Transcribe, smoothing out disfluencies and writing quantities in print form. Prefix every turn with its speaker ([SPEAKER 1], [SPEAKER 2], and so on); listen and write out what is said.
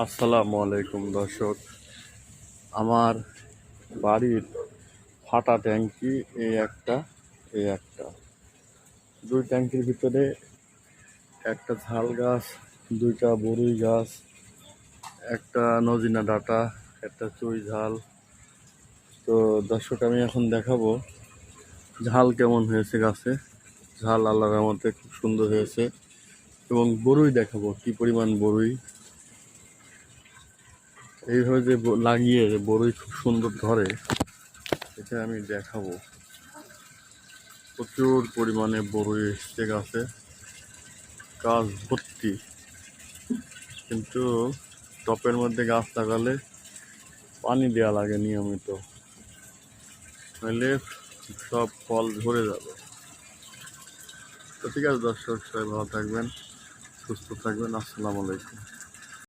[SPEAKER 1] আসসালামু আলাইকুম দর্শক। আমার বাড়ির ফাটা ট্যাঙ্কি এই একটা দুই ট্যাঙ্কির ভিতরে একটা ঝাল গাছ, দুইটা বরুই গাছ, একটা নজিনা ডাঁটা, একটা চুই ঝাল। তো দর্শক, আমি এখন দেখাবো ঝাল কেমন হয়েছে গাছে। ঝাল আল্লাহর রহমতে খুব সুন্দর হয়েছে, এবং বরুই দেখাবো কি পরিমাণ বরুই। এইভাবে যে লাগিয়ে বরুই খুব সুন্দর ধরে, এটা আমি দেখাবো। প্রচুর পরিমাণে বরুই এসছে গাছে, গাছ ভর্তি। কিন্তু টপের মধ্যে গাছ লাগালে পানি দেওয়া লাগে নিয়মিত, নইলে সব ফল ঝরে যাবে। তো ঠিক আছে দর্শক, সবাই ভালো থাকবেন, সুস্থ থাকবেন। আসসালামু আলাইকুম।